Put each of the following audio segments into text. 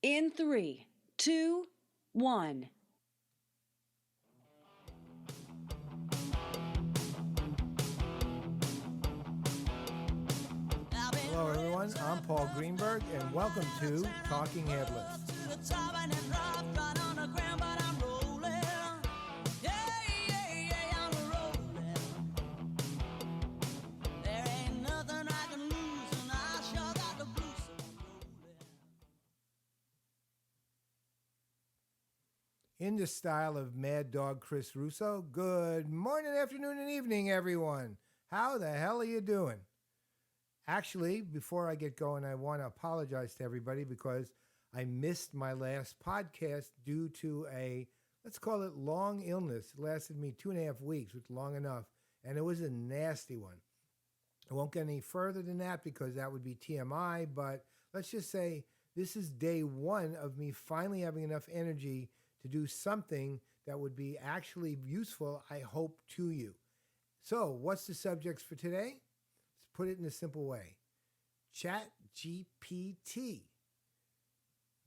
In 3, 2, 1. Hello everyone, I'm Paul Greenberg and welcome to Talking Headless. In the style of Mad Dog Chris Russo, good morning, afternoon, and evening, everyone. How the hell are you doing? Actually, before I get going, I want to apologize to everybody because I missed my last podcast due to a, let's call it long illness. It lasted me 2.5 weeks, which is long enough, and it was a nasty one. I won't get any further than that because that would be TMI, but let's just say this is day one of me finally having enough energy to do something that would be actually useful, I hope, to you. So, what's the subjects for today? Let's put it in a simple way. ChatGPT.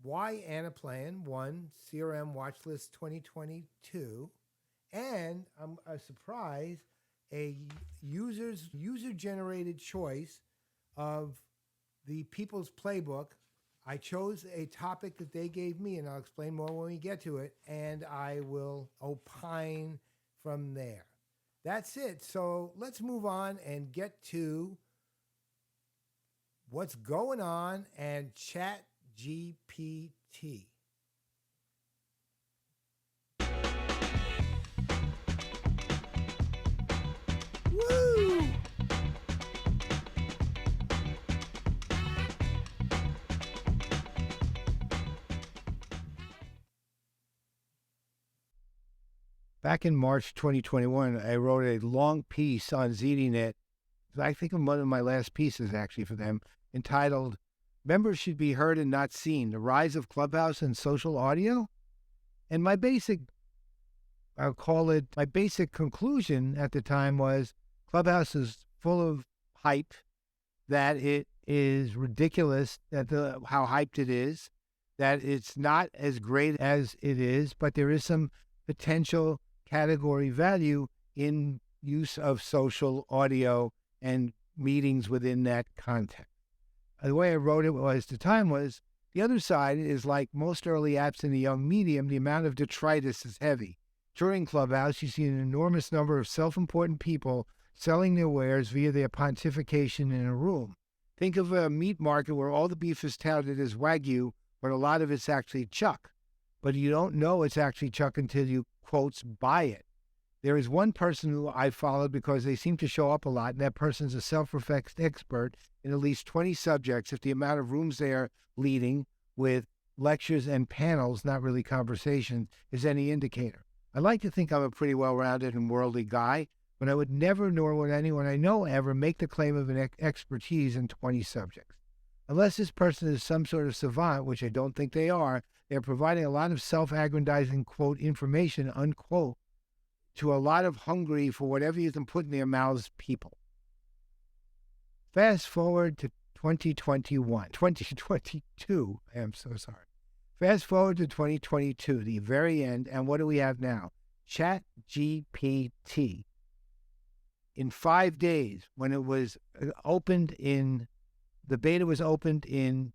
Why Anaplan 1 CRM Watchlist 2022. And a surprise, a user-generated choice of the People's Playbook. I chose a topic that they gave me, and I'll explain more when we get to it, and I will opine from there. That's it. So let's move on and get to what's going on and ChatGPT. Woo! Back in March 2021, I wrote a long piece on ZDNet. I think one of my last pieces, actually, for them, entitled, Members Should Be Heard and Not Seen, The Rise of Clubhouse and Social Audio. And my basic conclusion at the time was Clubhouse is full of hype, that it is ridiculous how hyped it is, that it's not as great as it is, but there is some potential category value in use of social audio and meetings within that context. The way I wrote it was, the time was, the other side is like most early apps in the young medium, the amount of detritus is heavy. During Clubhouse, you see an enormous number of self-important people selling their wares via their pontification in a room. Think of a meat market where all the beef is touted as Wagyu, but a lot of it's actually chuck. But you don't know it's actually chuck until you, quotes, buy it. There is one person who I followed because they seem to show up a lot, and that person's a self-professed expert in at least 20 subjects if the amount of rooms they're leading with lectures and panels, not really conversations, is any indicator. I like to think I'm a pretty well-rounded and worldly guy, but I would never, nor would anyone I know ever, make the claim of an expertise in 20 subjects. Unless this person is some sort of savant, which I don't think they are, they're providing a lot of self-aggrandizing, quote, information, unquote, to a lot of hungry for whatever you can put in their mouths people. Fast forward to 2022. I am so sorry. Fast forward to 2022, the very end, and what do we have now? ChatGPT. In 5 days, when it was opened the beta was opened in,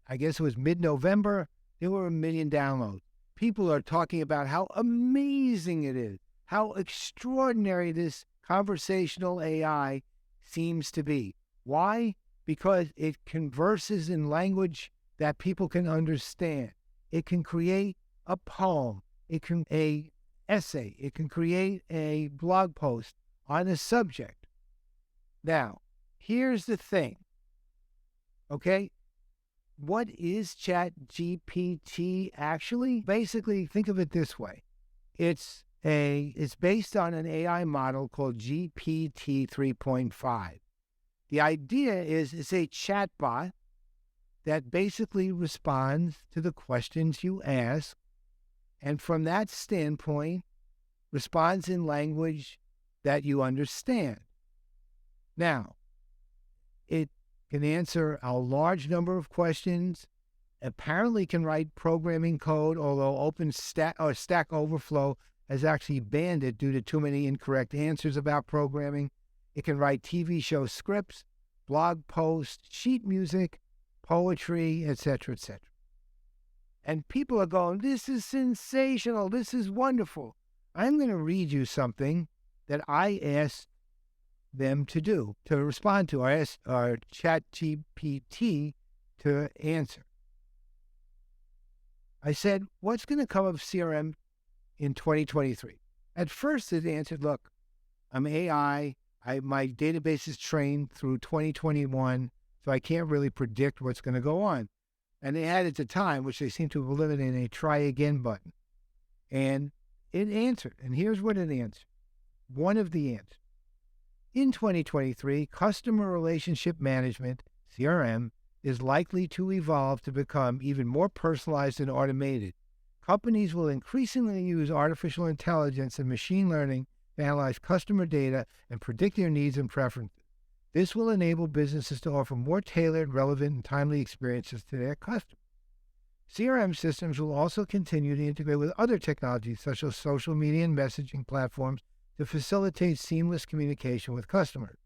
I guess it was mid-November, there were 1 million downloads. People are talking about how amazing it is, how extraordinary this conversational AI seems to be. Why? Because it converses in language that people can understand. It can create a poem. It can an essay. It can create a blog post on a subject. Now, here's the thing. Okay? What is ChatGPT actually? Basically, think of it this way. It's based on an AI model called GPT 3.5. The idea is it's a chatbot that basically responds to the questions you ask, and from that standpoint, responds in language that you understand. Now, it can answer a large number of questions apparently can write programming code, although Stack Overflow has actually banned it due to too many incorrect answers about programming. It can write TV show scripts, blog posts, sheet music, poetry, etc., etc. And people are going, this is sensational. This is wonderful. I'm going to read you something that I asked them to respond to. I asked our ChatGPT to answer. I said, what's going to come of CRM in 2023? At first, it answered, look, I'm AI. My database is trained through 2021, so I can't really predict what's going to go on. And they had at the time, which they seem to have eliminated, a try again button. And it answered. And here's what it answered. One of the answers. In 2023, customer relationship management, CRM, is likely to evolve to become even more personalized and automated. Companies will increasingly use artificial intelligence and machine learning to analyze customer data and predict their needs and preferences. This will enable businesses to offer more tailored, relevant, and timely experiences to their customers. CRM systems will also continue to integrate with other technologies such as social media and messaging platforms to facilitate seamless communication with customers.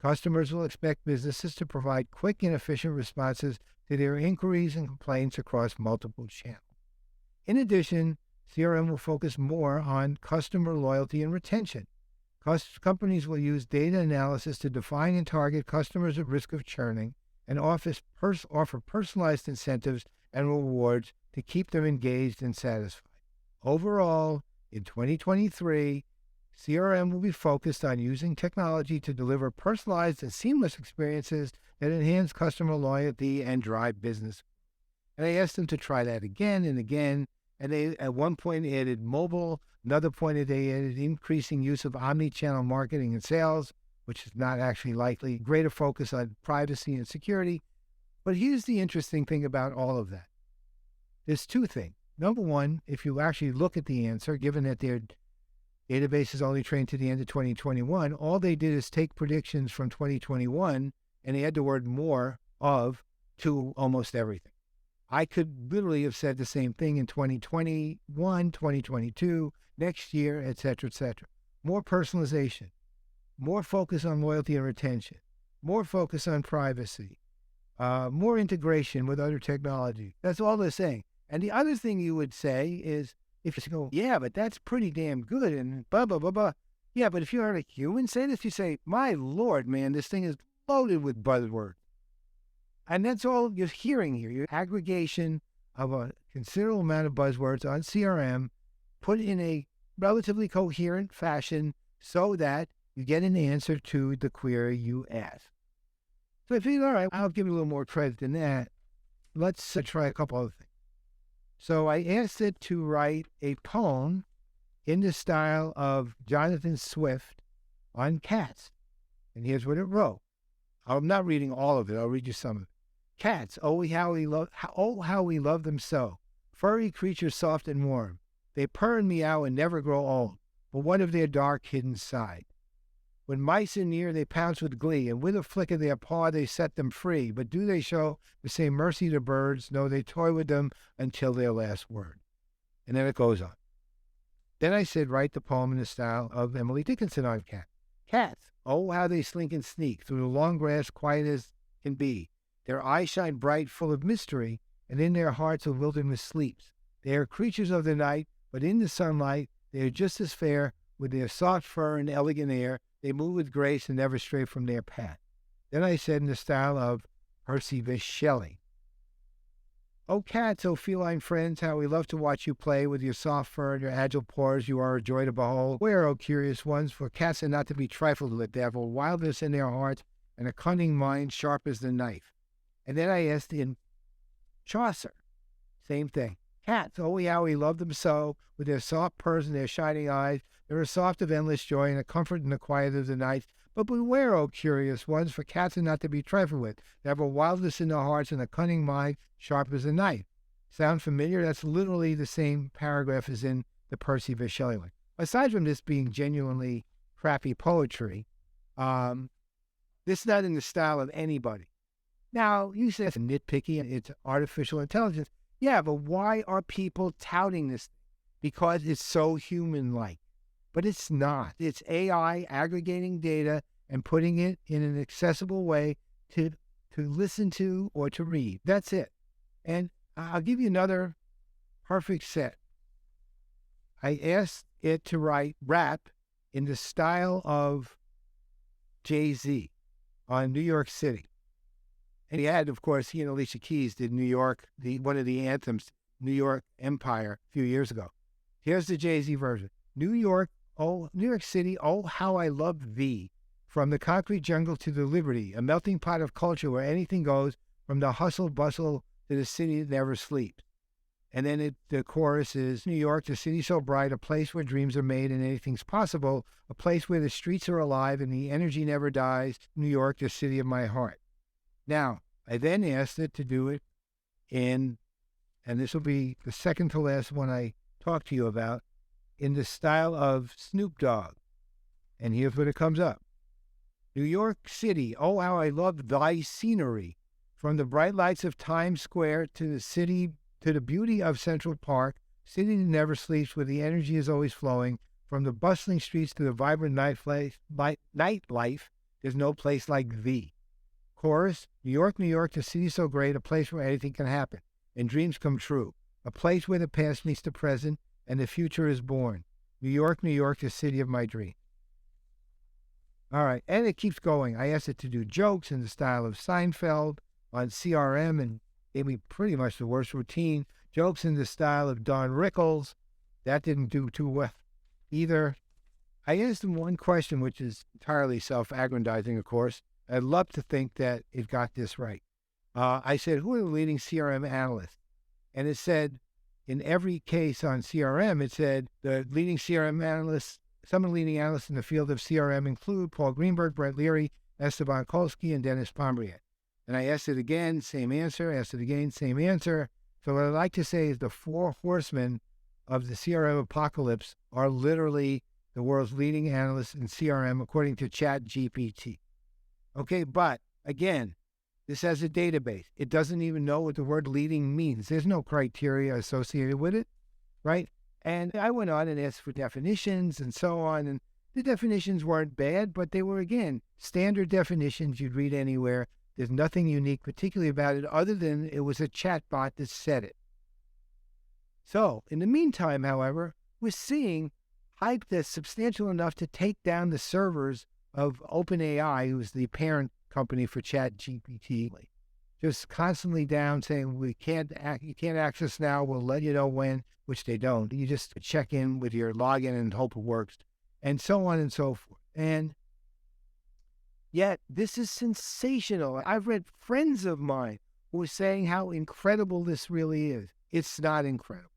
Customers will expect businesses to provide quick and efficient responses to their inquiries and complaints across multiple channels. In addition, CRM will focus more on customer loyalty and retention. Companies will use data analysis to define and target customers at risk of churning and offer personalized incentives and rewards to keep them engaged and satisfied. Overall, in 2023, CRM will be focused on using technology to deliver personalized and seamless experiences that enhance customer loyalty and drive business. And I asked them to try that again and again. And they, at one point, added mobile. Another point, they added increasing use of omni-channel marketing and sales, which is not actually likely. Greater focus on privacy and security. But here's the interesting thing about all of that. There's two things. Number one, if you actually look at the answer, given that their database is only trained to the end of 2021, all they did is take predictions from 2021 and add the word more of to almost everything. I could literally have said the same thing in 2021, 2022, next year, et cetera, et cetera. More personalization, more focus on loyalty and retention, more focus on privacy, more integration with other technology. That's all they're saying. And the other thing you would say is, if you go, yeah, but that's pretty damn good, and blah, blah, blah, blah. Yeah, but if you heard a human say this, you say, my Lord, man, this thing is loaded with buzzwords. And that's all you're hearing here. Your aggregation of a considerable amount of buzzwords on CRM put in a relatively coherent fashion so that you get an answer to the query you ask. So I figured, all right, I'll give you a little more credit than that. Let's try a couple other things. So I asked it to write a poem in the style of Jonathan Swift on cats. And here's what it wrote. I'm not reading all of it. I'll read you some of it. Cats, oh how we love them so. Furry creatures soft and warm. They purr and meow and never grow old. But what of their dark hidden side? When mice are near, they pounce with glee, and with a flick of their paw they set them free. But do they show the same mercy to birds? No, they toy with them until their last word. And then it goes on. Then I said, write the poem in the style of Emily Dickinson on cats. Cats, oh how they slink and sneak through the long grass, quiet as can be. Their eyes shine bright, full of mystery, and in their hearts a wilderness sleeps. They are creatures of the night, but in the sunlight they are just as fair. With their soft fur and elegant air, they move with grace and never stray from their path. Then I said in the style of Percy Bysshe Shelley, oh cats, oh feline friends, how we love to watch you play with your soft fur and your agile paws. You are a joy to behold. Where, oh curious ones, for cats are not to be trifled with. They have a wildness in their hearts and a cunning mind sharp as the knife. And then I asked in Chaucer, same thing. Cats, oh how we love them so, with their soft purrs and their shining eyes. They're a soft of endless joy and a comfort in the quiet of the night. But beware, O curious ones, for cats are not to be trifled with. They have a wildness in their hearts and a cunning mind, sharp as a knife. Sound familiar? That's literally the same paragraph as in the Percy Bysshe Shelley one. Aside from this being genuinely crappy poetry, this is not in the style of anybody. Now, you say it's nitpicky and it's artificial intelligence. Yeah, but why are people touting this? Because it's so human-like. But it's not. It's AI aggregating data and putting it in an accessible way to listen to or to read. That's it. And I'll give you another perfect set. I asked it to write rap in the style of Jay-Z on New York City. And he had, of course, he and Alicia Keys did New York, one of the anthems, New York Empire, a few years ago. Here's the Jay-Z version. New York City, oh, how I love thee. From the concrete jungle to the liberty, a melting pot of culture where anything goes, from the hustle bustle to the city that never sleeps. And then the chorus is, New York, the city so bright, a place where dreams are made and anything's possible, a place where the streets are alive and the energy never dies, New York, the city of my heart. Now, I then asked it to do it in, and this will be the second to last one I talk to you about, in the style of Snoop Dogg. And here's what it comes up. New York City, oh, how I love thy scenery. From the bright lights of Times Square to the city, to the beauty of Central Park, city that never sleeps, where the energy is always flowing. From the bustling streets to the vibrant nightlife, there's no place like thee. Chorus, New York, the city so great, a place where anything can happen, and dreams come true. A place where the past meets the present, and the future is born. New York, the city of my dream. All right, and it keeps going. I asked it to do jokes in the style of Seinfeld on CRM, and gave me pretty much the worst routine. Jokes in the style of Don Rickles. That didn't do too well either. I asked him one question, which is entirely self-aggrandizing, of course. I'd love to think that it got this right. I said, who are the leading CRM analysts? And it said, in every case on CRM, it said the leading CRM analysts, some of the leading analysts in the field of CRM include Paul Greenberg, Brett Leary, Esteban Kolsky, and Dennis Pombriet. And I asked it again, same answer, asked it again, same answer. So what I'd like to say is the four horsemen of the CRM apocalypse are literally the world's leading analysts in CRM, according to ChatGPT. Okay, but again, this has a database. It doesn't even know what the word leading means. There's no criteria associated with it, right? And I went on and asked for definitions and so on, and the definitions weren't bad, but they were, again, standard definitions you'd read anywhere. There's nothing unique particularly about it other than it was a chatbot that said it. So, in the meantime, however, we're seeing hype that's substantial enough to take down the servers of OpenAI, who's the parent company for ChatGPT, just constantly down saying, you can't access now, we'll let you know when, which they don't. You just check in with your login and hope it works, and so on and so forth. And yet, this is sensational. I've read friends of mine who are saying how incredible this really is. It's not incredible.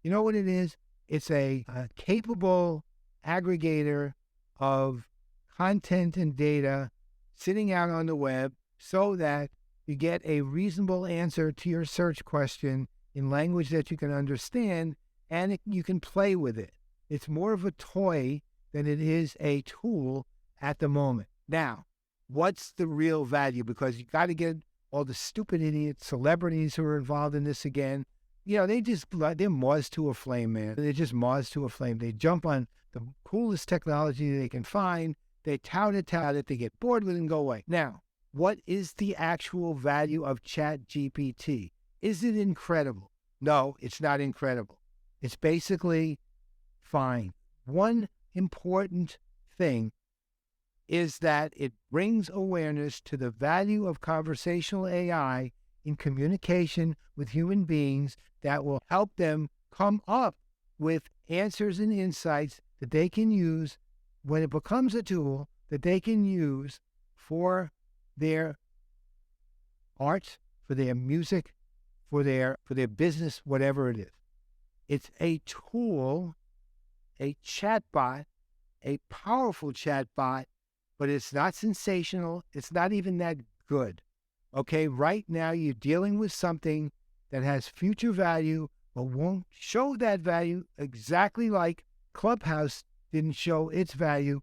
You know what it is? It's a capable aggregator of content and data sitting out on the web so that you get a reasonable answer to your search question in language that you can understand, and you can play with it. It's more of a toy than it is a tool at the moment. Now, what's the real value? Because you got to get all the stupid idiot celebrities who are involved in this again. You know, they're moths to a flame, man. They're just moths to a flame. They jump on the coolest technology they can find. They tout it, they get bored with it and go away. Now, what is the actual value of ChatGPT? Is it incredible? No, it's not incredible. It's basically fine. One important thing is that it brings awareness to the value of conversational AI in communication with human beings that will help them come up with answers and insights that they can use when it becomes a tool that they can use for their art, for their music, for their business, whatever it is. It's a tool, a chatbot, a powerful chatbot, but it's not sensational. It's not even that good. Okay, right now you're dealing with something that has future value, but won't show that value exactly like Clubhouse didn't show its value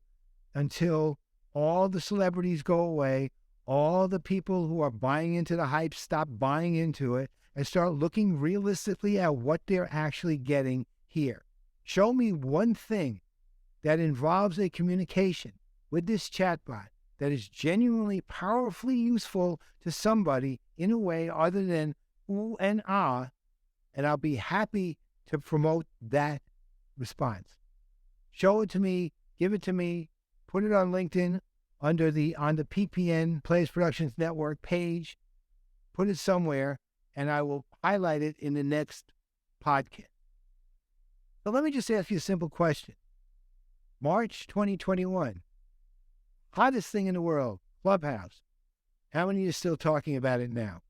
until all the celebrities go away, all the people who are buying into the hype stop buying into it and start looking realistically at what they're actually getting here. Show me one thing that involves a communication with this chatbot that is genuinely powerfully useful to somebody in a way other than ooh and ah, and I'll be happy to promote that response. Show it to me, give it to me, put it on LinkedIn on the PPN Playaz Productions Network page, put it somewhere, and I will highlight it in the next podcast. So let me just ask you a simple question. March 2021, hottest thing in the world, Clubhouse. How many are still talking about it now?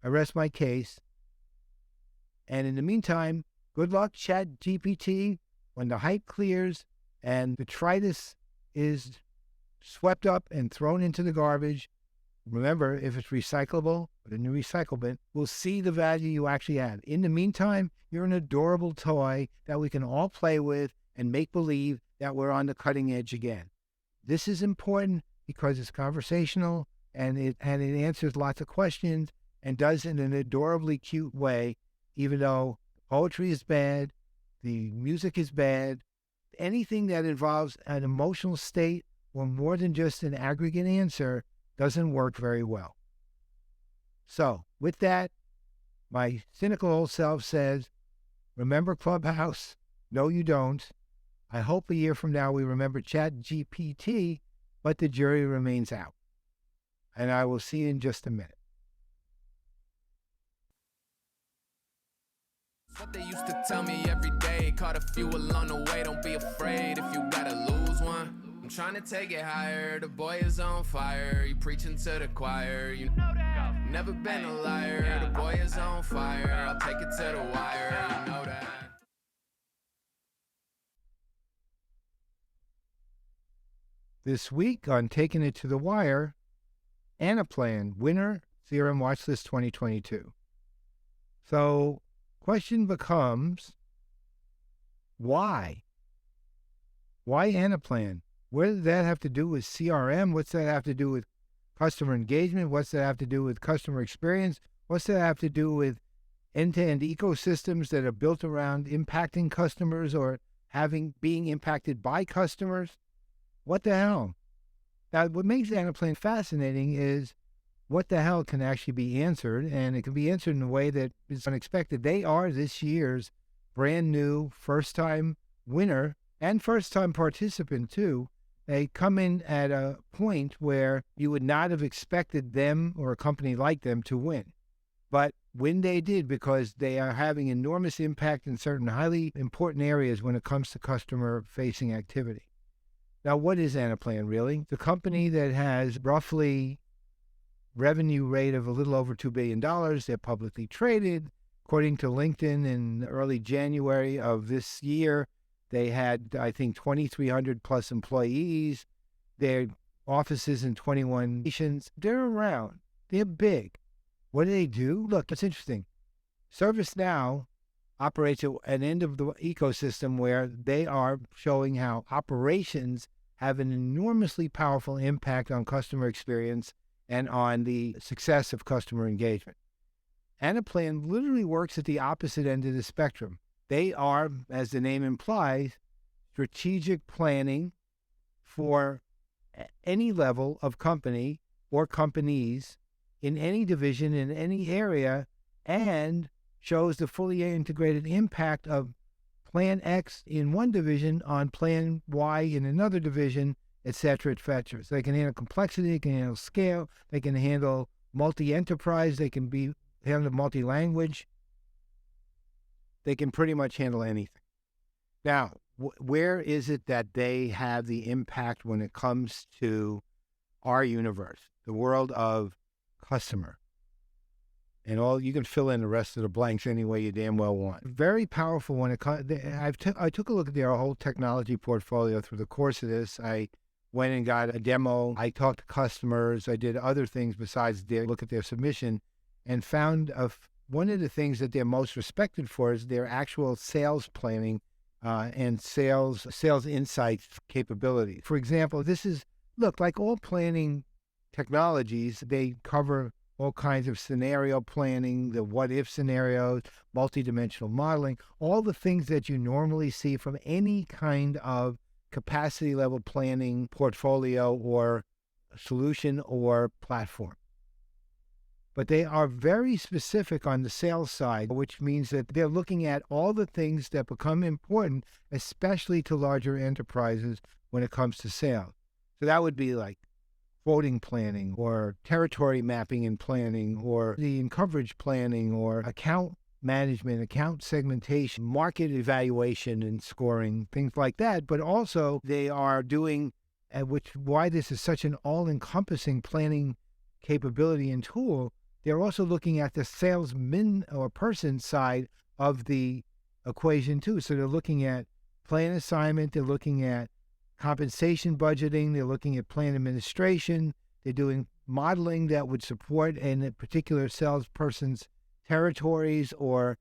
I rest my case. And in the meantime, good luck, ChatGPT, when the hype clears and detritus is swept up and thrown into the garbage. Remember, if it's recyclable, put it in the recycle bin, we'll see the value you actually have. In the meantime, you're an adorable toy that we can all play with and make believe that we're on the cutting edge again. This is important because it's conversational and it answers lots of questions and does it in an adorably cute way, even though poetry is bad, the music is bad, anything that involves an emotional state or more than just an aggregate answer doesn't work very well. So, with that, my cynical old self says, remember Clubhouse? No, you don't. I hope a year from now we remember ChatGPT, but the jury remains out. And I will see you in just a minute. What they used to tell me every day, caught a few along the way, don't be afraid if you gotta lose one. I'm trying to take it higher, the boy is on fire, you preaching to the choir, you know that. Never been a liar, the boy is on fire, I'll take it to the wire, you know that. This week on Taking It to the Wire, Anaplan, Winner CRM Watchlist 2022. So, question becomes, why? Why Anaplan? What does that have to do with CRM? What's that have to do with customer engagement? What's that have to do with customer experience? What's that have to do with end-to-end ecosystems that are built around impacting customers or being impacted by customers? What the hell? Now, what makes Anaplan fascinating is what the hell can actually be answered, and it can be answered in a way that is unexpected. They are this year's brand new first-time winner and first-time participant, too. They come in at a point where you would not have expected them or a company like them to win. But when they did, because they are having enormous impact in certain highly important areas when it comes to customer-facing activity. Now, what is Anaplan really? It's a company that has roughly revenue rate of a little over $2 billion. They're publicly traded. According to LinkedIn, in early January of this year, they had, I think, 2,300 plus employees. Their offices in 21 nations. They're around. They're big. What do they do? Look, it's interesting. ServiceNow operates at an end of the ecosystem where they are showing how operations have an enormously powerful impact on customer experience and on the success of customer engagement. Anaplan literally works at the opposite end of the spectrum. They are, as the name implies, strategic planning for any level of company or companies in any division, in any area, and shows the fully integrated impact of Plan X in one division on Plan Y in another division, et cetera, et cetera. So they can handle complexity, they can handle scale, they can handle multi-enterprise, they can handle multi-language. They can pretty much handle anything. Now, where is it that they have the impact when it comes to our universe, the world of customer? And you can fill in the rest of the blanks any way you damn well want. Very powerful when it comes. I took a look at their whole technology portfolio through the course of this. I went and got a demo. I talked to customers. I did other things besides look at their submission, and found one of the things that they're most respected for is their actual sales planning and sales insights capability. For example, like all planning technologies. They cover all kinds of scenario planning, the what-if scenarios, multidimensional modeling, all the things that you normally see from any kind of capacity level planning portfolio or solution or platform. But they are very specific on the sales side, which means that they're looking at all the things that become important, especially to larger enterprises when it comes to sales. So that would be like quoting planning or territory mapping and planning or the coverage planning or account management, account segmentation, market evaluation and scoring, things like that. But also they are doing, why this is such an all-encompassing planning capability and tool, they're also looking at the salesman or person side of the equation too. So they're looking at plan assignment, they're looking at compensation budgeting, they're looking at plan administration, they're doing modeling that would support a particular salesperson's territories or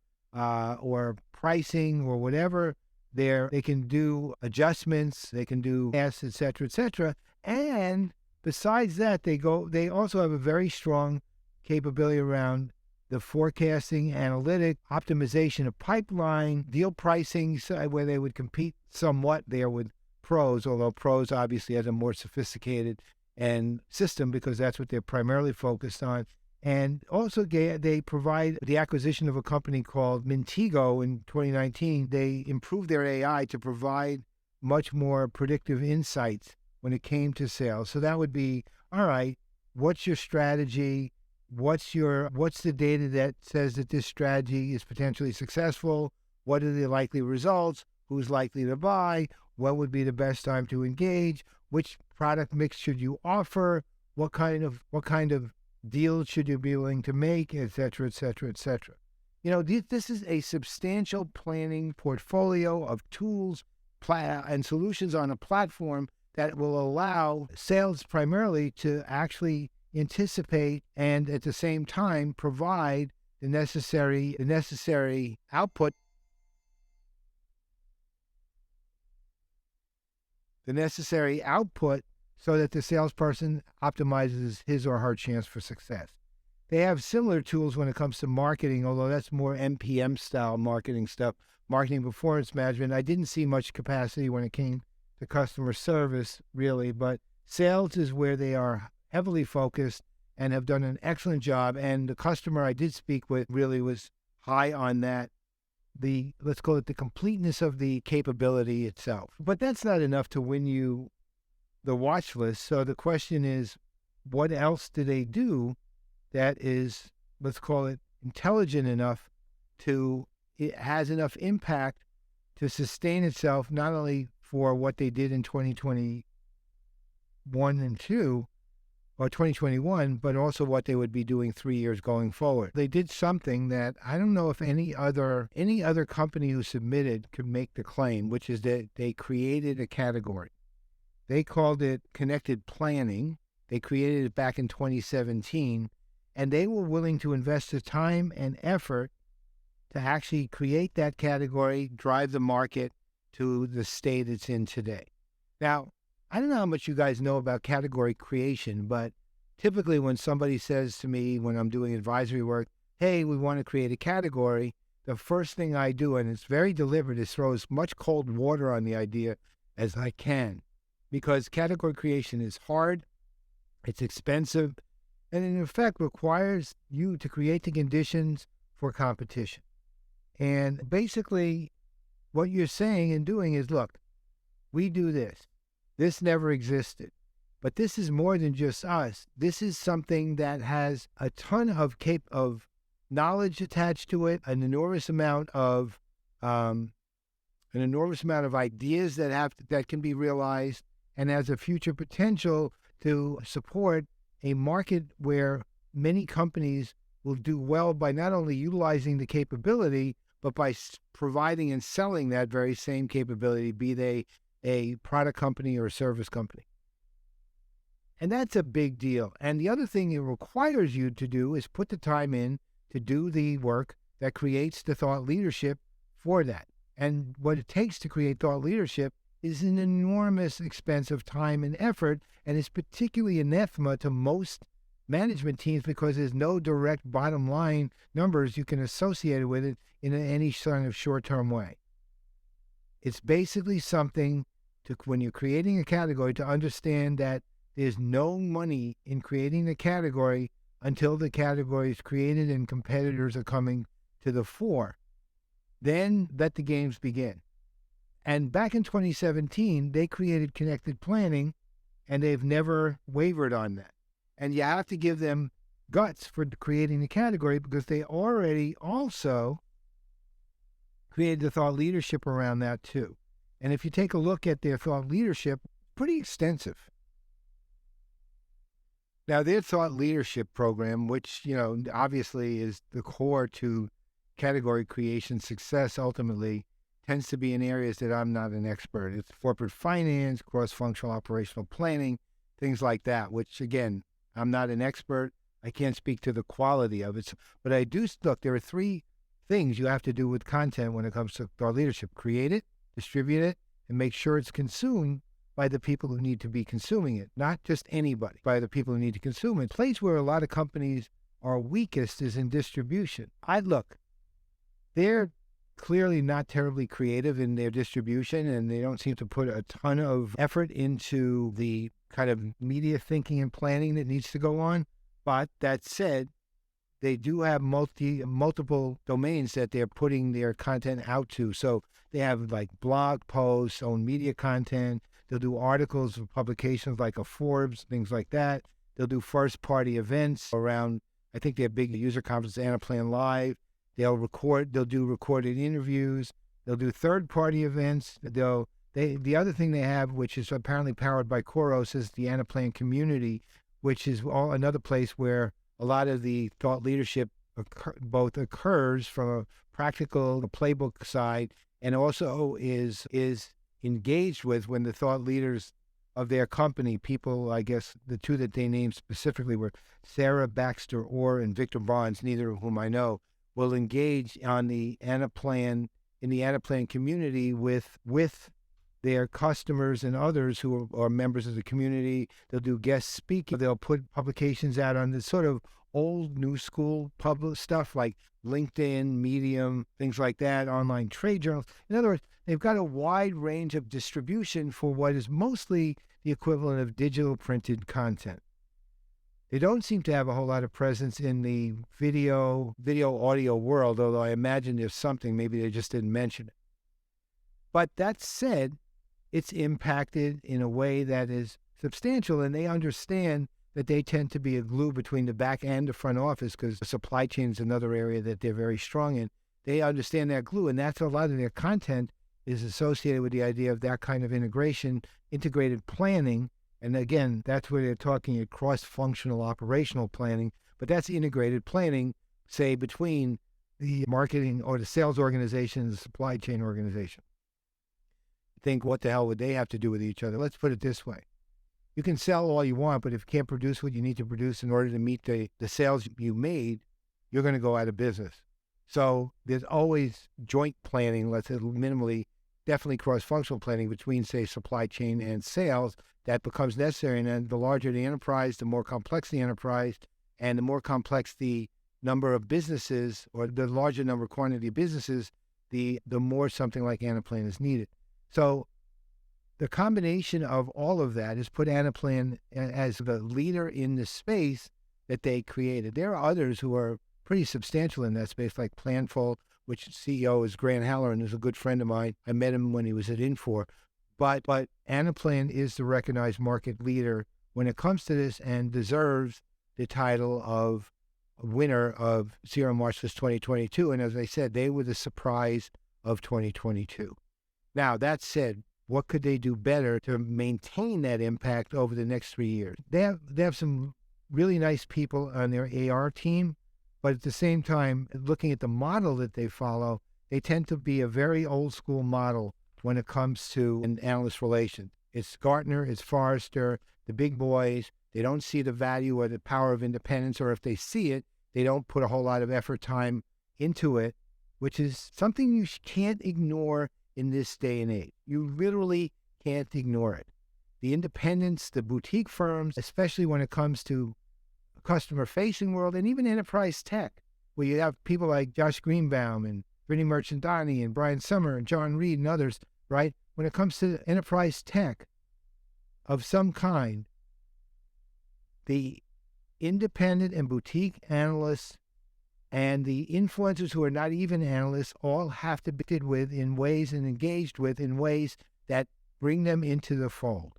pricing or whatever. They can do adjustments, they can do tasks, et cetera, et cetera. And besides that, they also have a very strong capability around the forecasting, analytic, optimization of pipeline, deal pricing, where they would compete somewhat there with pros, although pros obviously has a more sophisticated and system because that's what they're primarily focused on. And also they provide the acquisition of a company called Mintigo in 2019. They improved their AI to provide much more predictive insights when it came to sales. So that would be, all right, what's your strategy? What's the data that says that this strategy is potentially successful? What are the likely results? Who's likely to buy? What would be the best time to engage? Which product mix should you offer? What kind of deals should you be willing to make, et cetera, et cetera, et cetera. This is a substantial planning portfolio of tools and solutions on a platform that will allow sales primarily to actually anticipate and at the same time provide the necessary output, so that the salesperson optimizes his or her chance for success. They have similar tools when it comes to marketing, although that's more MPM style marketing stuff, marketing performance management. I didn't see much capacity when it came to customer service, really, but sales is where they are heavily focused and have done an excellent job. And the customer I did speak with really was high on that, let's call it the completeness of the capability itself. But that's not enough to win you the watch list. So the question is, what else do they do that is, let's call it intelligent enough it has enough impact to sustain itself, not only for what they did in 2021 and 2, or 2021, but also what they would be doing 3 years going forward. They did something that I don't know if any other company who submitted could make the claim, which is that they created a category. They called it connected planning. They created it back in 2017, and they were willing to invest the time and effort to actually create that category, drive the market to the state it's in today. Now, I don't know how much you guys know about category creation, but typically when somebody says to me when I'm doing advisory work, hey, we want to create a category, the first thing I do, and it's very deliberate, is throw as much cold water on the idea as I can. Because category creation is hard, it's expensive, and in effect requires you to create the conditions for competition. And basically what you're saying and doing is, look, we do this. This never existed. But this is more than just us. This is something that has a ton of knowledge attached to it, an enormous amount of ideas that can be realized, and has a future potential to support a market where many companies will do well by not only utilizing the capability, but by providing and selling that very same capability, be they a product company or a service company. And that's a big deal. And the other thing it requires you to do is put the time in to do the work that creates the thought leadership for that. And what it takes to create thought leadership is an enormous expense of time and effort, and is particularly anathema to most management teams because there's no direct bottom line numbers you can associate with it in any sort of short-term way. It's basically something to, when you're creating a category, to understand that there's no money in creating the category until the category is created and competitors are coming to the fore. Then let the games begin. And back in 2017, they created connected planning, and they've never wavered on that. And you have to give them guts for creating the category because they already also created the thought leadership around that too. And if you take a look at their thought leadership, pretty extensive. Now, their thought leadership program, which, obviously is the core to category creation success ultimately, tends to be in areas that I'm not an expert. It's corporate finance, cross-functional operational planning, things like that, which, again, I'm not an expert. I can't speak to the quality of it. But I do, look, there are three things you have to do with content when it comes to thought leadership. Create it, distribute it, and make sure it's consumed by the people who need to be consuming it, not just anybody, by the people who need to consume it. The place where a lot of companies are weakest is in distribution. They're clearly not terribly creative in their distribution, and they don't seem to put a ton of effort into the kind of media thinking and planning that needs to go on. But that said, they do have multiple domains that they're putting their content out to. So they have like blog posts, own media content. They'll do articles of publications like a Forbes, things like that. They'll do first-party events around, I think their big user conference, Anaplan Live. They'll do recorded interviews. They'll do third-party events. The other thing they have, which is apparently powered by Khoros, is the Anaplan community, which is another place where a lot of the thought leadership both occurs from a practical playbook side, and also is engaged with when the thought leaders of their company, people, I guess the two that they named specifically were Sarah Baxter Orr and Victor Barnes, neither of whom I know, will engage on the Anaplan, in the Anaplan community with their customers and others who are members of the community. They'll do guest speaking. They'll put publications out on this sort of old new school public stuff like LinkedIn, Medium, things like that, online trade journals. In other words, they've got a wide range of distribution for what is mostly the equivalent of digital printed content. They don't seem to have a whole lot of presence in the video audio world, although I imagine there's something, maybe they just didn't mention it. But that said, it's impacted in a way that is substantial, and they understand that they tend to be a glue between the back and the front office because the supply chain is another area that they're very strong in. They understand that glue, and that's a lot of their content is associated with the idea of that kind of integration, integrated planning. And again, that's where they're talking at cross-functional operational planning, but that's integrated planning, say, between the marketing or the sales organization and the supply chain organization. Think, what the hell would they have to do with each other? Let's put it this way. You can sell all you want, but if you can't produce what you need to produce in order to meet the sales you made, you're going to go out of business. So there's always joint planning, let's say minimally, definitely cross-functional planning between, say, supply chain and sales that becomes necessary. And then the larger the enterprise, the more complex the enterprise, and the more complex the number of businesses, or the larger number quantity of businesses, the more something like Anaplan is needed. So the combination of all of that has put Anaplan as the leader in the space that they created. There are others who are pretty substantial in that space, like Planful, which CEO is Grant Halloran, who's a good friend of mine. I met him when he was at Infor. But Anaplan is the recognized market leader when it comes to this and deserves the title of winner of CRM Watchlist 2022. And as I said, they were the surprise of 2022. Now, that said, what could they do better to maintain that impact over the next 3 years? They have some really nice people on their AR team, but at the same time, looking at the model that they follow, they tend to be a very old school model when it comes to an analyst relation. It's Gartner, it's Forrester, the big boys. They don't see the value or the power of independence, or if they see it, they don't put a whole lot of effort, time into it, which is something you can't ignore in this day and age. You literally can't ignore it. The independents, the boutique firms, especially when it comes to customer-facing world and even enterprise tech, where you have people like Josh Greenbaum and Brittany Merchandani and Brian Summer and John Reed and others, right? When it comes to enterprise tech of some kind, the independent and boutique analysts and the influencers who are not even analysts all have to be acted with in ways and engaged with in ways that bring them into the fold.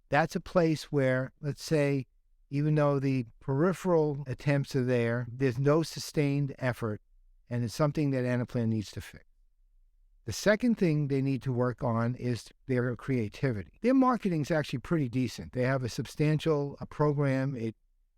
That's a place where, let's say, even though the peripheral attempts are there, there's no sustained effort, and it's something that Anaplan needs to fix. The second thing they need to work on is their creativity. Their marketing is actually pretty decent. They have a substantial program.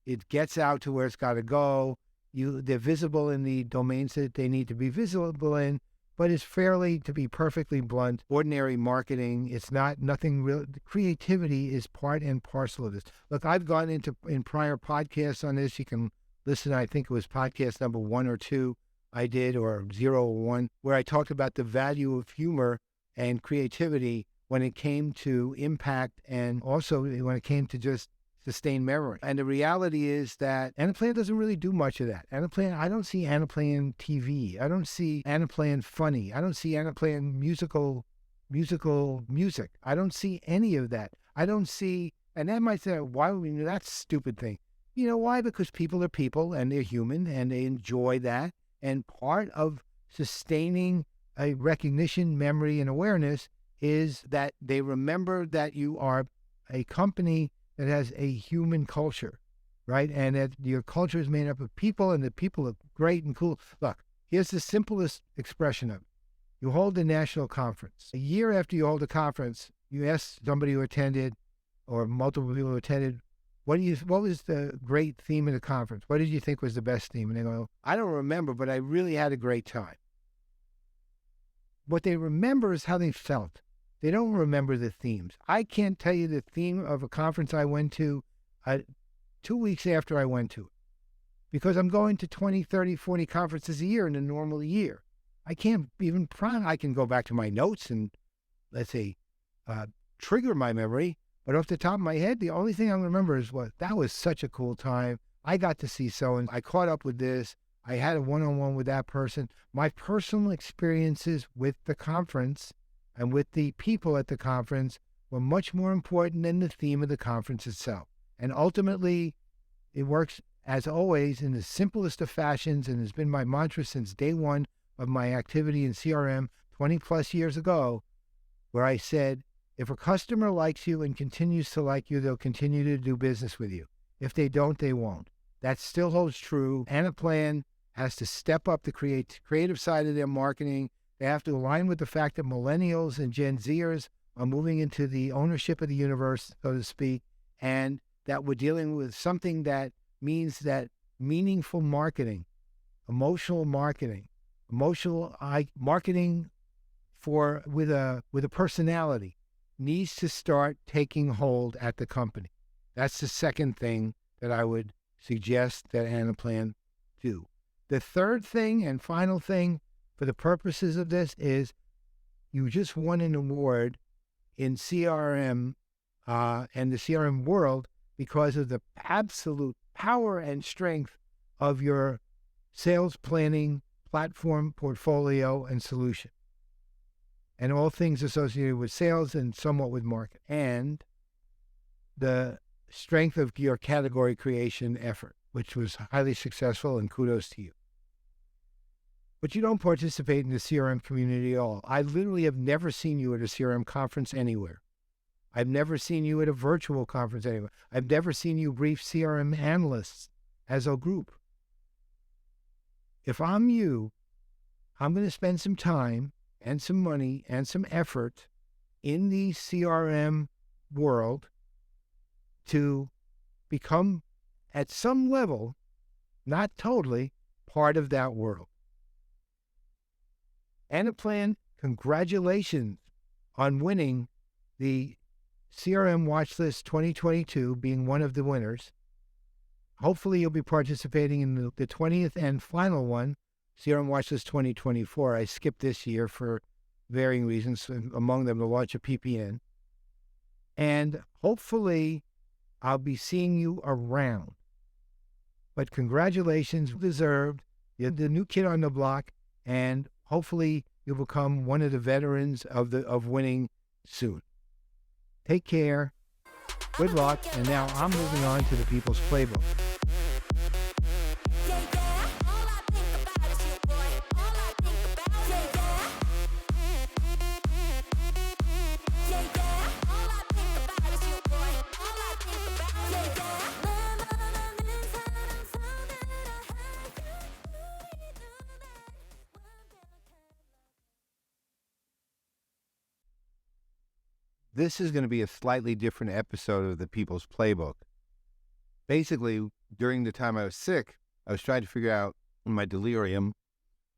It gets out to where it's got to go. They're visible in the domains that they need to be visible in, but it's fairly, to be perfectly blunt, ordinary marketing. It's nothing real. Creativity is part and parcel of this. Look, I've gone in prior podcasts on this. You can listen. I think it was podcast number 1 or 2 I did, or 0 or 1, where I talked about the value of humor and creativity when it came to impact and also when it came to just sustained memory. And the reality is that Anaplan doesn't really do much of that. I don't see Anaplan TV. I don't see Anaplan funny. I don't see Anaplan musical music. I don't see any of that. I don't see, and that might say, why would we do that stupid thing? You know why? Because people are people and they're human and they enjoy that. And part of sustaining a recognition, memory, and awareness is that they remember that you are a company that has a human culture, right? And that your culture is made up of people and the people are great and cool. Look, here's the simplest expression of it. You hold a national conference. A year after you hold a conference, you ask somebody who attended or multiple people who attended, what was the great theme of the conference? What did you think was the best theme? And they go, I don't remember, but I really had a great time. What they remember is how they felt. They don't remember the themes. I can't tell you the theme of a conference I went to 2 weeks after I went to it, because I'm going to 20, 30, 40 conferences a year in a normal year. I can't even I can go back to my notes and, let's say, trigger my memory, but off the top of my head, the only thing I remember is that was such a cool time. I got to see so-and-so. I caught up with this. I had a one-on-one with that person. My personal experiences with the conference and with the people at the conference were much more important than the theme of the conference itself. And ultimately, it works, as always, in the simplest of fashions, and has been my mantra since day one of my activity in CRM 20 plus years ago, where I said, if a customer likes you and continues to like you, they'll continue to do business with you. If they don't, they won't. That still holds true. Anaplan has to step up the creative side of their marketing. They have to align with the fact that millennials and Gen Zers are moving into the ownership of the universe, so to speak, and that we're dealing with something that means that meaningful marketing, emotional marketing with a personality needs to start taking hold at the company. That's the second thing that I would suggest that Anaplan do. The third thing and final thing for the purposes of this is you just won an award in CRM and the CRM world because of the absolute power and strength of your sales planning platform, portfolio, and solution, and all things associated with sales and somewhat with market, and the strength of your category creation effort, which was highly successful, and kudos to you. But you don't participate in the CRM community at all. I literally have never seen you at a CRM conference anywhere. I've never seen you at a virtual conference anywhere. I've never seen you brief CRM analysts as a group. If I'm you, I'm going to spend some time and some money and some effort in the CRM world to become, at some level, not totally, part of that world. Anaplan, congratulations on winning the CRM Watchlist 2022, being one of the winners. Hopefully you'll be participating in the 20th and final one, CRM Watchlist 2024. I skipped this year for varying reasons, among them the launch of PPN. And hopefully I'll be seeing you around. But congratulations, deserved. You're the new kid on the block, and hopefully you'll become one of the veterans of winning soon. Take care. Good luck. And now I'm moving on to the People's Playbook. This is going to be a slightly different episode of the People's Playbook. Basically, during the time I was sick, I was trying to figure out in my delirium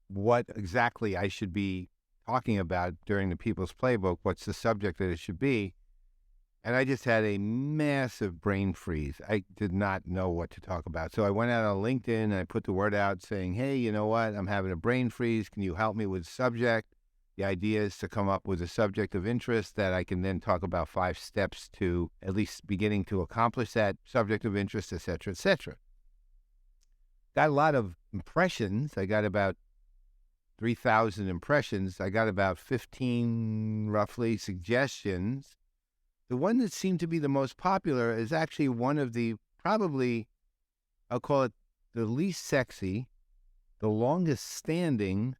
what exactly I should be talking about during the People's Playbook, what's the subject that it should be. And I just had a massive brain freeze. I did not know what to talk about. So I went out on LinkedIn and I put the word out saying, hey, you know what? I'm having a brain freeze. Can you help me with the subject? The idea is to come up with a subject of interest that I can then talk about 5 steps to at least beginning to accomplish that subject of interest, et cetera, et cetera. Got a lot of impressions. I got about 3,000 impressions. I got about 15, roughly, suggestions. The one that seemed to be the most popular is actually one of the, probably, I'll call it the least sexy, the longest standing,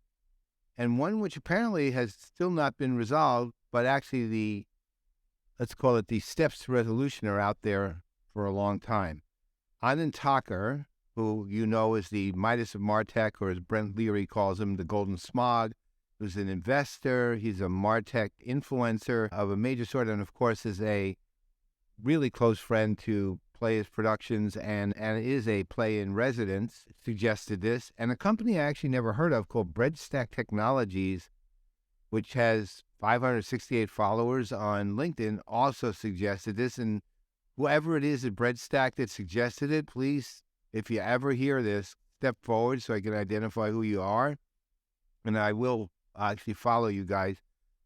and one which apparently has still not been resolved, but actually let's call it the steps to resolution are out there for a long time. Anand Takin, who you know is the Midas of MarTech, or as Brent Leary calls him, the Golden Smog, who's an investor. He's a MarTech influencer of a major sort, and of course is a really close friend to Playaz Productions and is a play-in residence, suggested this. And a company I actually never heard of called Breadstack Technologies, which has 568 followers on LinkedIn, also suggested this. And whoever it is at Breadstack that suggested it, please, if you ever hear this, step forward so I can identify who you are. And I will actually follow you guys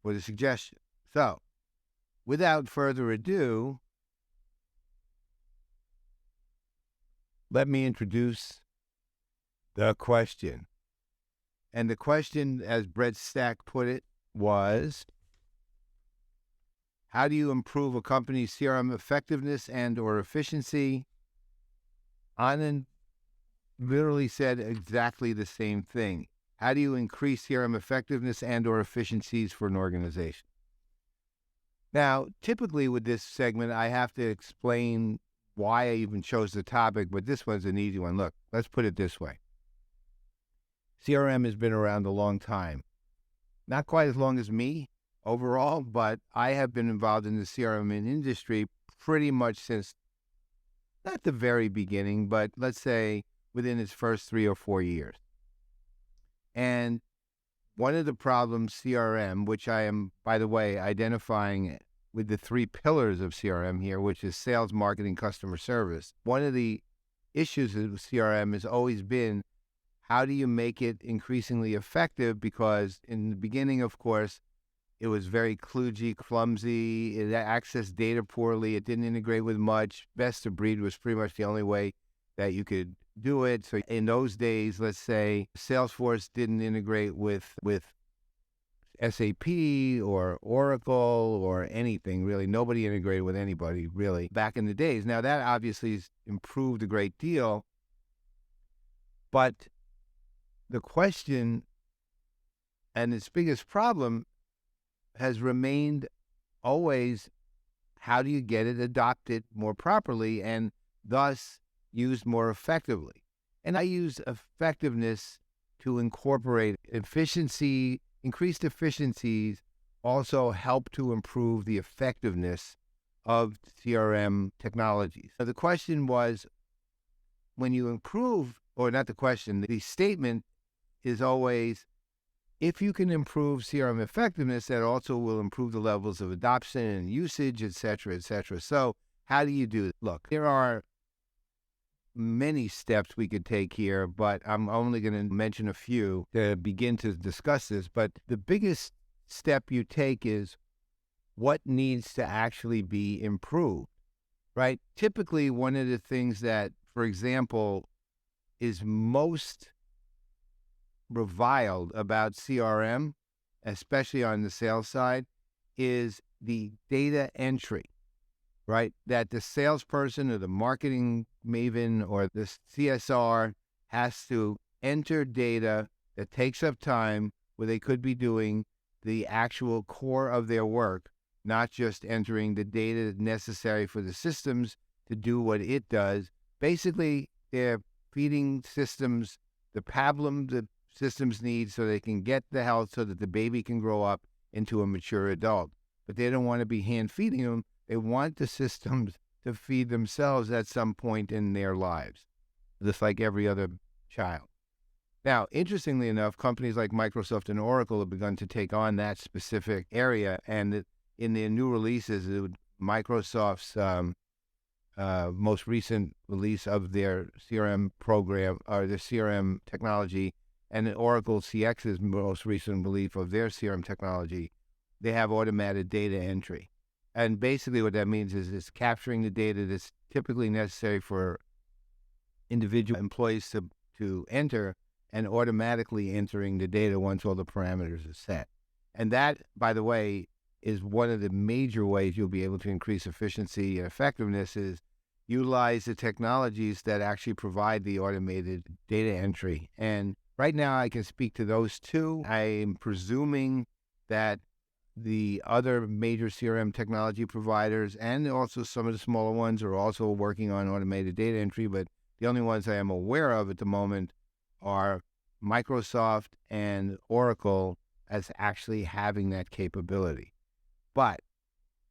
for the suggestion. So, without further ado, let me introduce the question. And the question, as Brett Stack put it, was, how do you improve a company's CRM effectiveness and or efficiency? Anand literally said exactly the same thing. How do you increase CRM effectiveness and or efficiencies for an organization? Now, typically with this segment, I have to explain why I even chose the topic, but this one's an easy one. Look, let's put it this way. CRM has been around a long time. Not quite as long as me overall, but I have been involved in the CRM industry pretty much since, not the very beginning, but let's say within its first 3 or 4 years. And one of the problems CRM, which I am, by the way, identifying with the 3 pillars of CRM here, which is sales, marketing, customer service. One of the issues with CRM has always been, how do you make it increasingly effective? Because in the beginning, of course, it was very kludgy, clumsy, it accessed data poorly, it didn't integrate with much. Best of breed was pretty much the only way that you could do it. So in those days, let's say Salesforce didn't integrate with SAP or Oracle or anything, really. Nobody integrated with anybody, really, back in the days. Now, that obviously has improved a great deal. But the question and its biggest problem has remained always, how do you get it adopted more properly and thus used more effectively? And I use effectiveness to incorporate efficiency. Increased efficiencies also help to improve the effectiveness of CRM technologies. Now, the question was, when you improve, or not the question, the statement is always, if you can improve CRM effectiveness, that also will improve the levels of adoption and usage, et cetera, et cetera. So how do you do it? Look, there are many steps we could take here, but I'm only going to mention a few to begin to discuss this. But the biggest step you take is, what needs to actually be improved, right? Typically, one of the things that, for example, is most reviled about CRM, especially on the sales side, is the data entry, right? That the salesperson or the marketing maven or the CSR has to enter data that takes up time where they could be doing the actual core of their work, not just entering the data necessary for the systems to do what it does. Basically, they're feeding systems the pablum the systems need so they can get the health so that the baby can grow up into a mature adult. But they don't want to be hand feeding them. They want the systems to feed themselves at some point in their lives, just like every other child. Now, interestingly enough, companies like Microsoft and Oracle have begun to take on that specific area. And in their new releases, Microsoft's most recent release of their CRM program, or the CRM technology, and Oracle CX's most recent release of their CRM technology, they have automated data entry. And basically what that means is it's capturing the data that's typically necessary for individual employees to enter and automatically entering the data once all the parameters are set. And that, by the way, is one of the major ways you'll be able to increase efficiency and effectiveness is utilize the technologies that actually provide the automated data entry. And right now I can speak to those two. I'm presuming that the other major CRM technology providers and also some of the smaller ones are also working on automated data entry, but the only ones I am aware of at the moment are Microsoft and Oracle as actually having that capability. But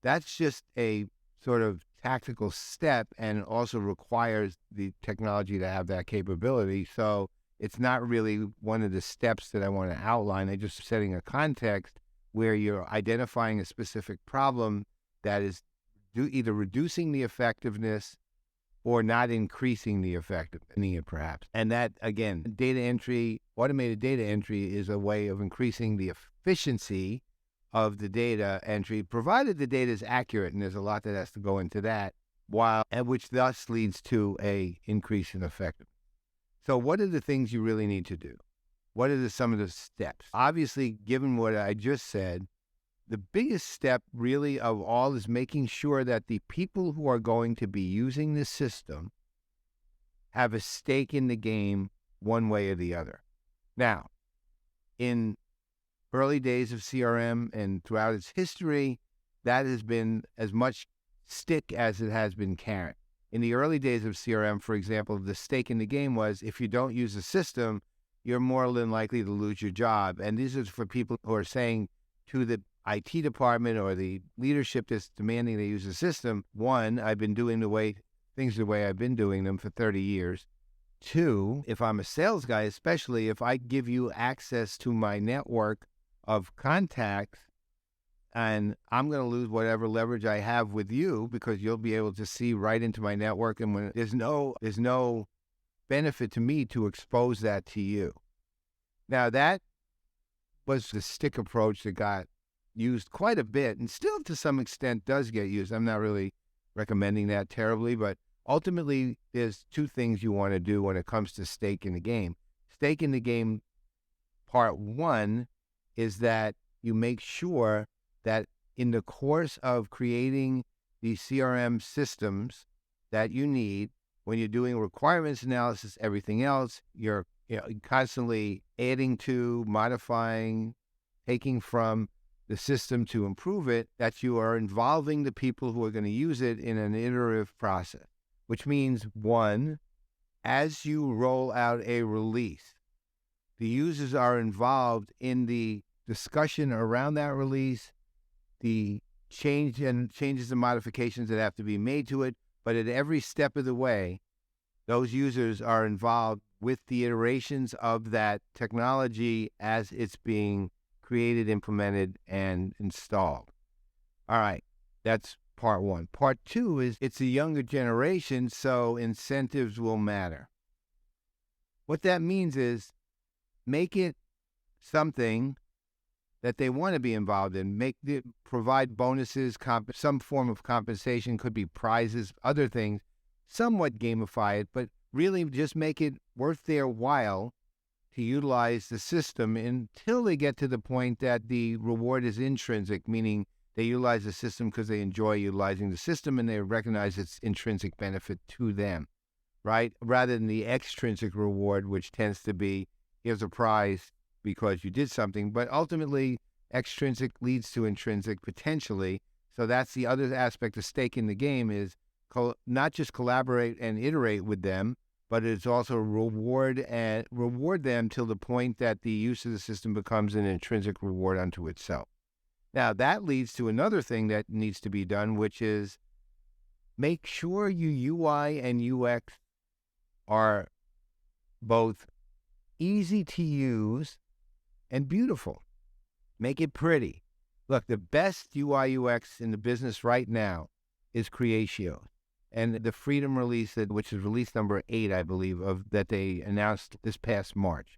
that's just a sort of tactical step and also requires the technology to have that capability. So it's not really one of the steps that I want to outline. I'm just setting a context where you're identifying a specific problem that is either reducing the effectiveness or not increasing the effectiveness, perhaps. And that, again, data entry, automated data entry is a way of increasing the efficiency of the data entry, provided the data is accurate, and there's a lot that has to go into that, which thus leads to a increase in effectiveness. So what are the things you really need to do? What are some of the steps? Obviously, given what I just said, the biggest step really of all is making sure that the people who are going to be using this system have a stake in the game one way or the other. Now, in early days of CRM and throughout its history, that has been as much stick as it has been carrot. In the early days of CRM, for example, the stake in the game was if you don't use the system, you're more than likely to lose your job. And these are for people who are saying to the IT department or the leadership that's demanding they use the system, one, I've been doing things the way I've been doing them for 30 years. Two, if I'm a sales guy, especially if I give you access to my network of contacts, and I'm going to lose whatever leverage I have with you because you'll be able to see right into my network, and when there's no benefit to me to expose that to you. Now, that was the stick approach that got used quite a bit and still to some extent does get used. I'm not really recommending that terribly, but ultimately there's two things you want to do when it comes to stake in the game. Stake in the game, part one, is that you make sure that in the course of creating the CRM systems that you need, when you're doing requirements analysis, everything else, you're constantly adding to, modifying, taking from the system to improve it, that you are involving the people who are going to use it in an iterative process, which means, one, as you roll out a release, the users are involved in the discussion around that release, the changes and modifications that have to be made to it, but at every step of the way, those users are involved with the iterations of that technology as it's being created, implemented, and installed. All right, that's part one. Part two is it's a younger generation, so incentives will matter. What that means is make it something that they want to be involved in. Provide bonuses, some form of compensation, could be prizes, other things, somewhat gamify it, but really just make it worth their while to utilize the system until they get to the point that the reward is intrinsic, meaning they utilize the system because they enjoy utilizing the system and they recognize its intrinsic benefit to them, right? Rather than the extrinsic reward, which tends to be, here's a prize because you did something, but ultimately extrinsic leads to intrinsic potentially. So that's the other aspect of stake in the game, is not just collaborate and iterate with them, but it's also reward them till the point that the use of the system becomes an intrinsic reward unto itself. Now, that leads to another thing that needs to be done, which is make sure your UI and UX are both easy to use and beautiful. Make it pretty. Look, the best UI UX in the business right now is Creatio. And the Freedom release, which is release number 8, I believe, that they announced this past March.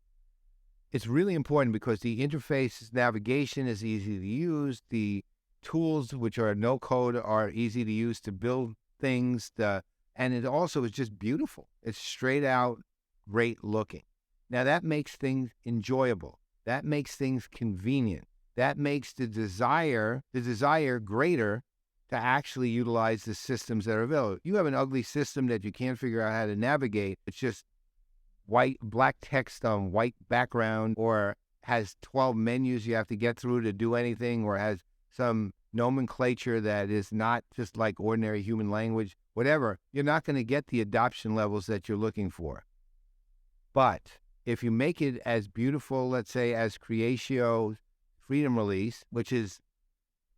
It's really important because the interface navigation is easy to use. The tools, which are no code, are easy to use to build things. And it also is just beautiful. It's straight out great looking. Now that makes things enjoyable. That makes things convenient. That makes the desire greater to actually utilize the systems that are available. You have an ugly system that you can't figure out how to navigate. It's just black text on white background, or has 12 menus you have to get through to do anything, or has some nomenclature that is not just like ordinary human language, whatever. You're not going to get the adoption levels that you're looking for. But if you make it as beautiful, let's say, as Creatio's Freedom release, which is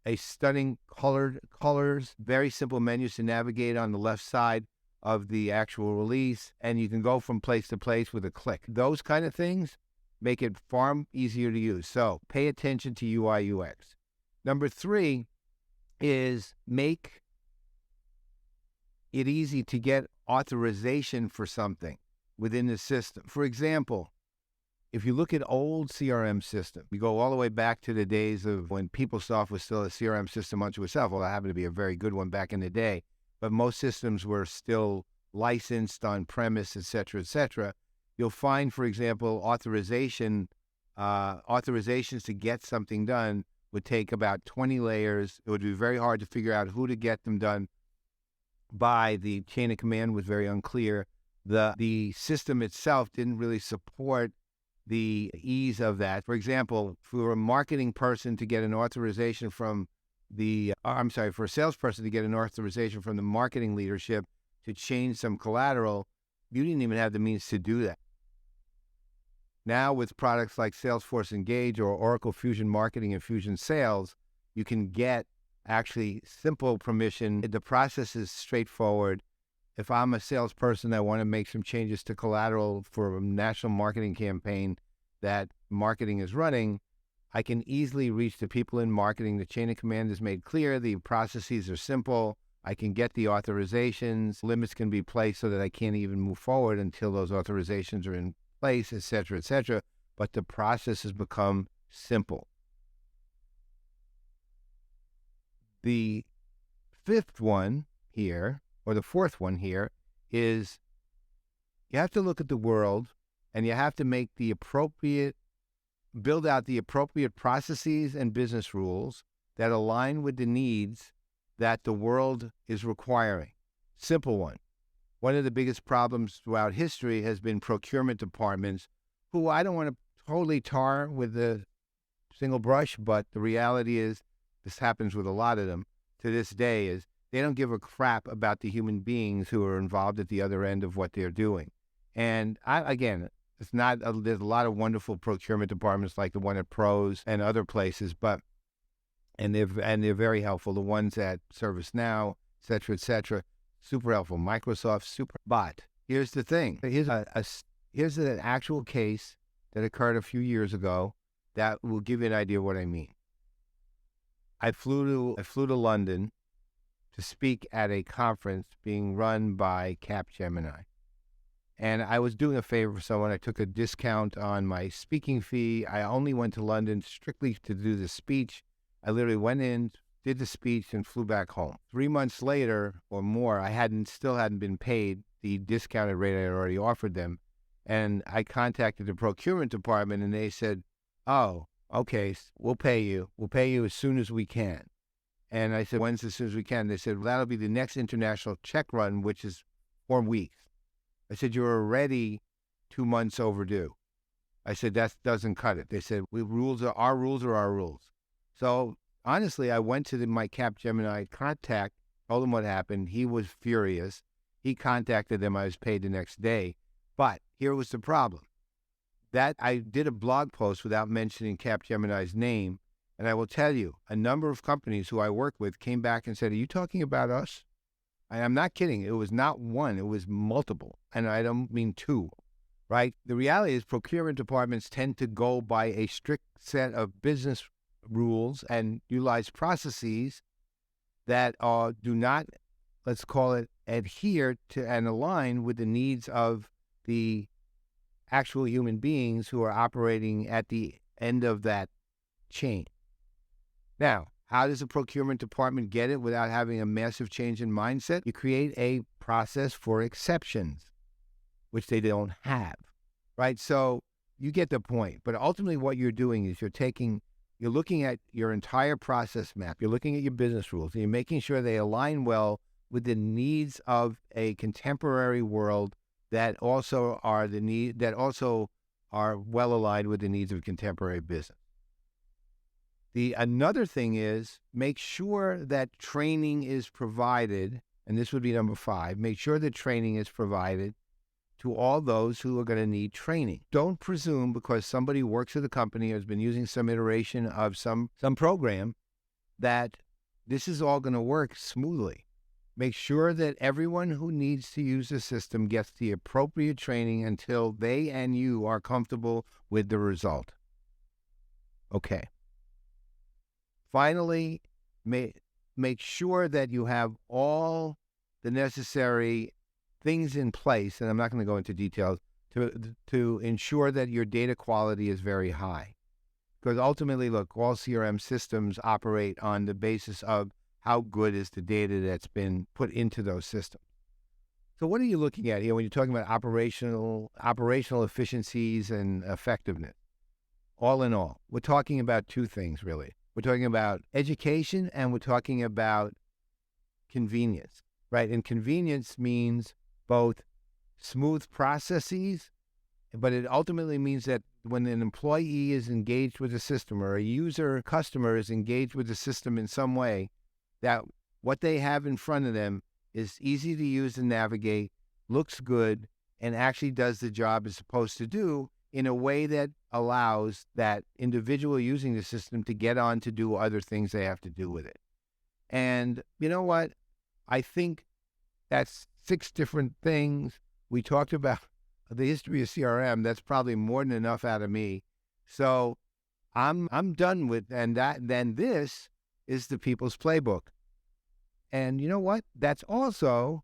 a stunning colors, very simple menus to navigate on the left side of the actual release, and you can go from place to place with a click. Those kind of things make it far easier to use. So pay attention to UI UX. Number 3 is make it easy to get authorization for something within the system. For example, if you look at old CRM systems, we go all the way back to the days of when PeopleSoft was still a CRM system unto itself. Well, that happened to be a very good one back in the day, but most systems were still licensed on premise, et cetera, you'll find, for example, authorizations to get something done would take about 20 layers. It would be very hard to figure out who to get them done by. The chain of command was very unclear. The system itself didn't really support the ease of that. For example, for a marketing person to get an authorization from for a salesperson to get an authorization from the marketing leadership to change some collateral, you didn't even have the means to do that. Now with products like Salesforce Engage or Oracle Fusion Marketing and Fusion Sales, you can get actually simple permission. The process is straightforward. If I'm a salesperson, I want to make some changes to collateral for a national marketing campaign that marketing is running, I can easily reach the people in marketing. The chain of command is made clear. The processes are simple. I can get the authorizations. Limits can be placed so that I can't even move forward until those authorizations are in place, et cetera, but the process has become simple. The 5th one here, or the 4th one here, is you have to look at the world and you have to make build out the appropriate processes and business rules that align with the needs that the world is requiring. Simple one. One of the biggest problems throughout history has been procurement departments, who I don't want to totally tar with a single brush, but the reality is, this happens with a lot of them to this day, is they don't give a crap about the human beings who are involved at the other end of what they're doing. And there's a lot of wonderful procurement departments like the one at Pros and other places, and they're very helpful. The ones at ServiceNow, et cetera, super helpful. Microsoft, super. But here's the thing. Here's an actual case that occurred a few years ago that will give you an idea of what I mean. I flew to London to speak at a conference being run by Capgemini. And I was doing a favor for someone. I took a discount on my speaking fee. I only went to London strictly to do the speech. I literally went in, did the speech, and flew back home. 3 months later or more, I still hadn't been paid the discounted rate I had already offered them. And I contacted the procurement department, and they said, "Oh, okay, we'll pay you. We'll pay you as soon as we can." And I said, "When's as soon as we can?" They said, "Well, that'll be the next international check run, which is 4 weeks." I said, "You're already 2 months overdue." I said, "That doesn't cut it." They said, our rules are our rules. So honestly, I went to my Capgemini contact, told him what happened. He was furious. He contacted them. I was paid the next day. But here was the problem. That I did a blog post without mentioning Capgemini's name. And I will tell you, a number of companies who I work with came back and said, "Are you talking about us?" I'm not kidding. It was not one. It was multiple. And I don't mean two, right? The reality is procurement departments tend to go by a strict set of business rules and utilize processes that do not, let's call it, adhere to and align with the needs of the actual human beings who are operating at the end of that chain. Now, how does the procurement department get it without having a massive change in mindset? You create a process for exceptions, which they don't have, right? So you get the point. But ultimately what you're doing is you're looking at your entire process map. You're looking at your business rules, and you're making sure they align well with the needs of a contemporary world that also are well aligned with the needs of contemporary business. Another thing is make sure that training is provided, and this would be number 5, make sure that training is provided to all those who are going to need training. Don't presume because somebody works at the company or has been using some iteration of some program that this is all going to work smoothly. Make sure that everyone who needs to use the system gets the appropriate training until they and you are comfortable with the result. Okay. Finally, make sure that you have all the necessary things in place, and I'm not going to go into details, to ensure that your data quality is very high. Because ultimately, look, all CRM systems operate on the basis of how good is the data that's been put into those systems. So what are you looking at here when you're talking about operational efficiencies and effectiveness? All in all, we're talking about 2 things, really. We're talking about education and we're talking about convenience, right? And convenience means both smooth processes, but it ultimately means that when an employee is engaged with the system or a customer is engaged with the system in some way, that what they have in front of them is easy to use and navigate, looks good, and actually does the job it's supposed to do in a way that allows that individual using the system to get on to do other things they have to do with it. And you know what? I think that's 6 different things. We talked about the history of CRM. That's probably more than enough out of me. So I'm done with, then this is the People's Playbook. And you know what? That's also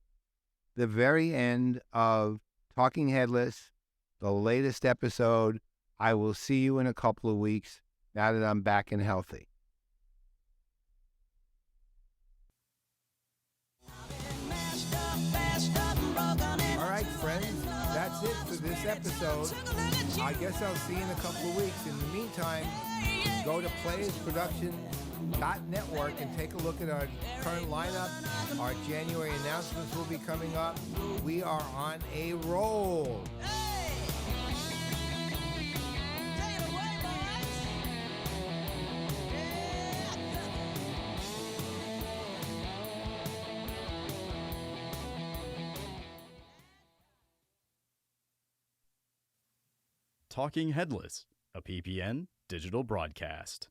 the very end of Talking Headless, the latest episode. I will see you in a couple of weeks now that I'm back and healthy. All right, friends, that's it for this episode. I guess I'll see you in a couple of weeks. In the meantime, go to Playaz Productions Network and take a look at our current lineup. Our January announcements will be coming up. We are on a roll. Talking Headless, a PPN digital broadcast.